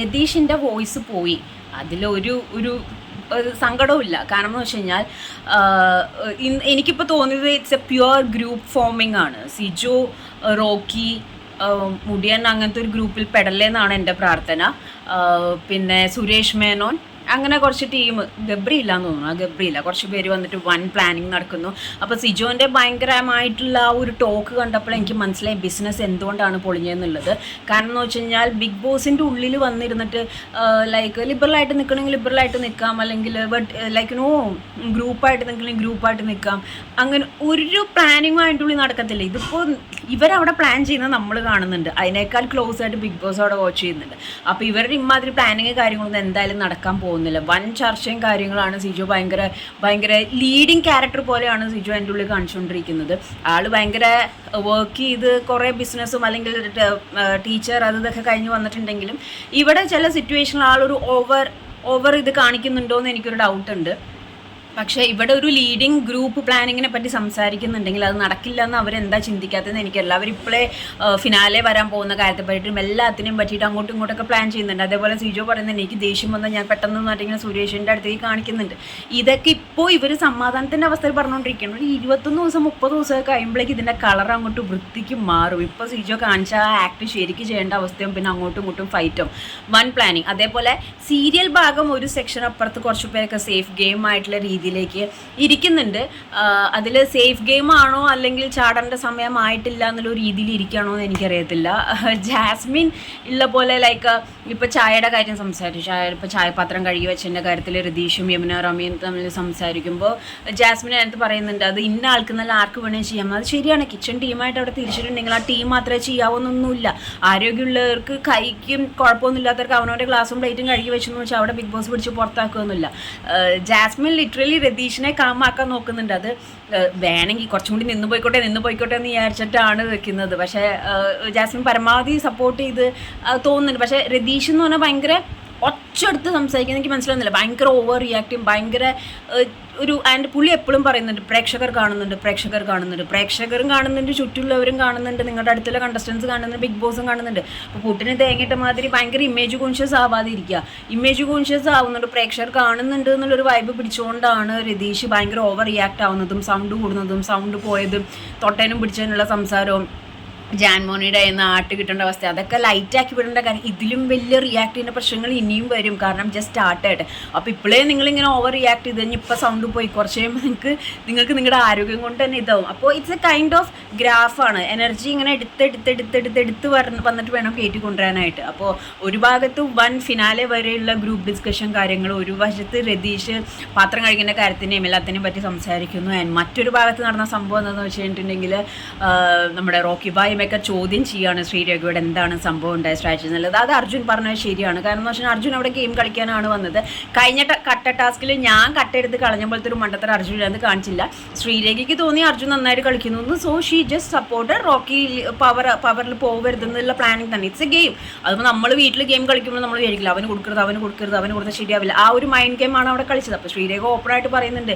രതീഷിൻ്റെ voice പോയി. അതിലൊരു ഒരു സങ്കടവുമില്ല. കാരണം എന്ന് വെച്ച് കഴിഞ്ഞാൽ എനിക്കിപ്പോൾ തോന്നിയത് it's a pure group forming ആണ്. സിജോ, റോക്കി, മുടിയൻ അങ്ങനത്തെ ഒരു ഗ്രൂപ്പിൽ പെടലേന്നാണ് എൻ്റെ പ്രാർത്ഥന. പിന്നെ സുരേഷ് മേനോൻ, അങ്ങനെ കുറച്ച് ടീം, ഗബ്രി ഇല്ലാന്ന് തോന്നുന്നു, ഗബ്രിയില്ല, കുറച്ച് പേര് വന്നിട്ട് വൺ പ്ലാനിങ് നടക്കുന്നു. അപ്പോൾ സിജോൻ്റെ ഭയങ്കരമായിട്ടുള്ള ആ ഒരു ടോക്ക് കണ്ടപ്പോൾ എനിക്ക് മനസ്സിലായി ബിസിനസ് എന്തുകൊണ്ടാണ് പൊളിഞ്ഞതെന്നുള്ളത്. കാരണം എന്ന് വെച്ച് കഴിഞ്ഞാൽ ബിഗ് ബോസിൻ്റെ ഉള്ളിൽ വന്നിരുന്നിട്ട് ലൈക്ക് ലിബറലായിട്ട് നിൽക്കണമെങ്കിൽ ലിബറലായിട്ട് നിൽക്കാം, അല്ലെങ്കിൽ ബട്ട് ലൈക്ക് ഗ്രൂപ്പായിട്ട് നിൽക്കണമെങ്കിൽ ഗ്രൂപ്പായിട്ട് നിൽക്കാം. അങ്ങനെ ഒരു പ്ലാനിങ്ങും അതിൻ്റെ ഉള്ളിൽ നടക്കത്തില്ല. ഇതിപ്പോൾ ഇവരവിടെ പ്ലാൻ ചെയ്യുന്നത് നമ്മൾ കാണുന്നുണ്ട്, അതിനേക്കാൾ ക്ലോസ് ആയിട്ട് ബിഗ് ബോസ് അവിടെ വാച്ച് ചെയ്യുന്നുണ്ട്. അപ്പോൾ ഇവരുടെ ഇമാതിരി പ്ലാനിങ് കാര്യങ്ങളൊന്നും എന്തായാലും നടക്കാൻ പോകുന്നില്ല. വൻ ചർച്ചയും കാര്യങ്ങളാണ്. സിജോ ഭയങ്കര ലീഡിങ് ക്യാരക്ടർ പോലെയാണ് സിജോ എൻ്റെ ഉള്ളിൽ കാണിച്ചുകൊണ്ടിരിക്കുന്നത്. ആൾ ഭയങ്കര വർക്ക് ചെയ്ത് കുറേ ബിസിനസ്സും അല്ലെങ്കിൽ ടീച്ചർ അത് ഇതൊക്കെ കഴിഞ്ഞ് വന്നിട്ടുണ്ടെങ്കിലും ഇവിടെ ചില സിറ്റുവേഷനിൽ ആളൊരു ഓവർ ഇത് കാണിക്കുന്നുണ്ടോ എന്ന് എനിക്കൊരു ഡൗട്ടുണ്ട്. പക്ഷേ ഇവിടെ ഒരു ലീഡിങ് ഗ്രൂപ്പ് പ്ലാനിങ്ങിനെ പറ്റി സംസാരിക്കുന്നുണ്ടെങ്കിൽ അത് നടക്കില്ല എന്ന് അവരെന്താ ചിന്തിക്കാത്തതെന്ന് എനിക്ക് എല്ലാവരും ഇപ്പോഴേ ഫിനാലെ വരാൻ പോകുന്ന കാര്യത്തെ പറ്റിയിട്ടും എല്ലാത്തിനെയും പറ്റിയിട്ട് അങ്ങോട്ടും ഇങ്ങോട്ടൊക്കെ പ്ലാൻ ചെയ്യുന്നുണ്ട്. അതേപോലെ സിജോ പറയുന്നത് എനിക്ക് ദേഷ്യം വന്നാൽ ഞാൻ പെട്ടെന്ന് പറഞ്ഞിങ്ങനെ സുരേഷിൻ്റെ അടുത്തേക്ക് കാണിക്കുന്നുണ്ട്. ഇതൊക്കെ ഇപ്പോൾ ഇവർ സമാധാനത്തിൻ്റെ അവസ്ഥയിൽ പറഞ്ഞുകൊണ്ടിരിക്കുകയാണ്. ഒരു 21 ദിവസം 30 ദിവസമൊക്കെ കഴിയുമ്പോഴേക്ക് ഇതിൻ്റെ കളർ അങ്ങോട്ട് വൃത്തിക്ക് മാറും. ഇപ്പോൾ സിജോ കാണിച്ച ആ ആക്ട് ശരിക്കും ചെയ്യേണ്ട അവസ്ഥയും പിന്നെ അങ്ങോട്ടും ഇങ്ങോട്ടും ഫൈറ്റും വൺ പ്ലാനിങ്. അതേപോലെ സീരിയൽ ഭാഗം ഒരു സെക്ഷൻ അപ്പുറത്ത് കുറച്ച് പേരൊക്കെ സേഫ് ഗെയിം ആയിട്ടുള്ള രീതിയിലേക്ക് ഇരിക്കുന്നുണ്ട്. അതിൽ സേഫ് ഗെയിം ആണോ അല്ലെങ്കിൽ ചാടേണ്ട സമയമായിട്ടില്ല എന്നുള്ള രീതിയിൽ ഇരിക്കുകയാണോ എന്ന് എനിക്കറിയത്തില്ല. ജാസ്മിൻ ഉള്ള പോലെ ലൈക്ക് ഇപ്പോൾ ചായയുടെ കാര്യം സംസാരിച്ചു, ഇപ്പോൾ ചായപാത്രം കഴുകി വെച്ചതിൻ്റെ കാര്യത്തിൽ രതീഷും യമുന റമിയും തമ്മിൽ സംസാരിക്കുമ്പോൾ ജാസ്മിൻ അതിനകത്ത് പറയുന്നുണ്ട് അത് ഇന്ന ആൾക്ക് നല്ല ആർക്ക് വേണേൽ ചെയ്യാം. അത് ശരിയാണ്. കിച്ചൺ ടീമായിട്ട് അവിടെ തിരിച്ചിട്ടുണ്ടെങ്കിൽ ആ ടീം മാത്രമേ ചെയ്യാവോന്നൊന്നുമില്ല. ആരോഗ്യമുള്ളവർക്ക് കൈക്കും കുഴപ്പമൊന്നുമില്ലാത്തവർക്ക് അവനവൻ്റെ ഗ്ലാസും പ്ലേറ്റും കഴുകി വെച്ചെന്ന് വെച്ചാൽ അവിടെ ബിഗ് ബോസ് പിടിച്ച് പുറത്താക്കുകയൊന്നുമില്ല. ജാസ്മിൻ ലിറ്ററലി രതീഷിനെ കാമാക്കാൻ നോക്കുന്നുണ്ട്. അത് വേണമെങ്കിൽ കുറച്ചും കൂടി നിന്ന് പോയിക്കോട്ടെ എന്ന് വിചാരിച്ചിട്ടാണ് വെക്കുന്നത്. പക്ഷേ ജാസ്മിൻ പരമാവധി സപ്പോർട്ട് ചെയ്ത് തോന്നുന്നുണ്ട്. പക്ഷേ രതീഷ് എന്ന് പറഞ്ഞാൽ ഭയങ്കര ഒച്ചെടുത്ത് സംസാരിക്കുന്നത് എനിക്ക് മനസ്സിലാവുന്നില്ല. ഭയങ്കര ഓവർ റിയാക്റ്റും ഭയങ്കര ഒരു ആൻഡ് പുള്ളി എപ്പോഴും പറയുന്നുണ്ട് പ്രേക്ഷകർ കാണുന്നുണ്ട്, ചുറ്റുള്ളവരും കാണുന്നുണ്ട്, നിങ്ങളുടെ അടുത്തുള്ള കണ്ടസ്റ്റൻസ് കാണുന്നുണ്ട്, ബിഗ് ബോസും കാണുന്നുണ്ട്. അപ്പോൾ പുട്ടിന് തേങ്ങിട്ട മാതിരി ഭയങ്കര ഇമേജ് കോൺഷ്യസ് ആവാതെ ഇരിക്കുക. ഇമേജ് കോൺഷ്യസ് ആവുന്നുണ്ട്, പ്രേക്ഷകർ കാണുന്നുണ്ട് എന്നുള്ളൊരു വൈബ് പിടിച്ചുകൊണ്ടാണ് രതീഷ് ഭയങ്കര ഓവർ റിയാക്ട് ആവുന്നതും സൗണ്ട് കൂടുന്നതും സൗണ്ട് പോയതും തൊട്ടേനും പിടിച്ചതിനുള്ള സംസാരവും ജാൻമോണിയുടെ എന്ന ആട്ട് കിട്ടേണ്ട അവസ്ഥ അതൊക്കെ ലൈറ്റാക്കി വിടേണ്ട കാര്യം. ഇതിലും വലിയ റിയാക്ട് ചെയ്യുന്ന പ്രശ്നങ്ങൾ ഇനിയും വരും. കാരണം ജസ്റ്റ് സ്റ്റാർട്ടായിട്ട്. അപ്പോൾ ഇപ്പോഴേ നിങ്ങളിങ്ങനെ ഓവർ റിയാക്ട് ചെയ്ത് കഴിഞ്ഞാൽ ഇപ്പോൾ സൗണ്ട് പോയി കുറച്ച് കഴിയുമ്പോൾ നിങ്ങൾക്ക് നിങ്ങളുടെ ആരോഗ്യം കൊണ്ട് തന്നെ ഇതാവും. അപ്പോൾ ഇറ്റ്സ് എ കൈൻഡ് ഓഫ് ഗ്രാഫാണ്. എനർജി ഇങ്ങനെ എടുത്ത് വന്നിട്ട് വേണം കയറ്റി കൊണ്ടുവരാനായിട്ട്. അപ്പോൾ ഒരു ഭാഗത്ത് വൺ ഫിനാലെ വരെയുള്ള ഗ്രൂപ്പ് ഡിസ്കഷൻ കാര്യങ്ങൾ, ഒരു വശത്ത് രതീഷ് പാത്രം കഴിക്കേണ്ട കാര്യത്തിനെയും എല്ലാത്തിനെയും പറ്റി സംസാരിക്കുന്നു. മറ്റൊരു ഭാഗത്ത് നടന്ന സംഭവം എന്താണെന്ന് വെച്ച് കഴിഞ്ഞിട്ടുണ്ടെങ്കിൽ നമ്മുടെ റോക്കി ബായ് ഒക്കെ ചോദ്യം ചെയ്യുകയാണ് ശ്രീരേഖയോട് എന്താണ് സംഭവം ഉണ്ടായ സ്ട്രാറ്റജി എന്നുള്ളത്. അത് അർജുൻ പറഞ്ഞത് ശരിയാണ്. കാരണം എന്ന് വെച്ചാൽ അർജുൻ അവിടെ ഗെയിം കളിക്കാനാണ് വന്നത്. കഴിഞ്ഞ കട്ട ടാസ്കിൽ ഞാൻ കട്ടെടുത്ത് കളഞ്ഞപ്പോഴത്തെ ഒരു മണ്ടത്തരം അർജുൻ അത് കാണിച്ചില്ല. ശ്രീരേഖയ്ക്ക് തോന്നി അർജുൻ നന്നായിട്ട് കളിക്കുന്നു. So she just support Rocky പവറിൽ പോകരുതെന്നുള്ള പ്ലാനിങ് തന്നെ. It's A game. അതിപ്പോൾ നമ്മൾ വീട്ടിൽ ഗെയിം കളിക്കുമ്പോൾ നമ്മൾ വിചാരിക്കില്ല അവന് കൊടുക്കരുത് ശരിയാവില്ല. ആ ഒരു മൈൻഡ് ഗെയിമാണ് അവിടെ കളിച്ചത്. അപ്പോൾ ശ്രീരേഖ ഓപ്പണായിട്ട് പറയുന്നുണ്ട്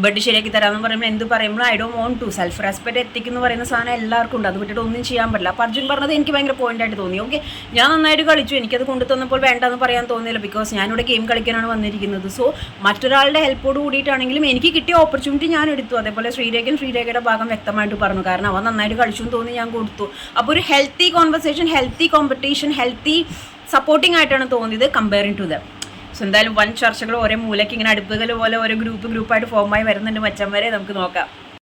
ബെഡ് ശരിയാക്കി തരാമെന്ന് പറയുമ്പോൾ എന്ത് പറയുമ്പോൾ I don't want to. Self respect എത്തിക്കുന്ന പറയുന്ന സാധനം എല്ലാവർക്കും ഉണ്ട്. അത് വിട്ടിട്ട് ഒന്നും ചെയ്യാൻ പറ്റില്ല. അപ്പോൾ അർജുൻ പറഞ്ഞത് എനിക്ക് ഭയങ്കര പോയിന്റായിട്ട് തോന്നി. ഓക്കെ, ഞാൻ നന്നായിട്ട് കളിച്ചു, എനിക്കത് കൊണ്ടു തന്നപ്പോൾ വേണ്ടെന്ന് പറയാൻ തോന്നിയില്ല. ബിക്കോസ് ഞാനിവിടെ ഗെയിം കളിക്കാനാണ് വന്നിരിക്കുന്നത്. സോ മറ്റൊരാളുടെ ഹെൽപ്പോട് കൂടിയിട്ടാണെങ്കിലും എനിക്ക് കിട്ടിയ ഓപ്പർച്യൂണിറ്റി ഞാൻ എടുത്തു. അതേപോലെ ശ്രീരേഖയുടെ ഭാഗം വ്യക്തമായിട്ട് പറഞ്ഞു. കാരണം അവൻ നന്നായിട്ട് കളിച്ചു എന്ന് തോന്നി, ഞാൻ കൊടുത്തു. അപ്പോൾ ഒരു healthy conversation, healthy competition, healthy supporting ആയിട്ടാണ് തോന്നിയത് കമ്പയറിങ് ടു ദം. സോ എന്തായാലും വൻ ചർച്ചകൾ ഓരോ മൂലയ്ക്ക് ഇങ്ങനെ അടുപ്പുകൾ പോലെ ഓരോ ഗ്രൂപ്പായിട്ട് ഫോമായി വരുന്നുണ്ട്. മച്ചം വരെ നമുക്ക് നോക്കാം.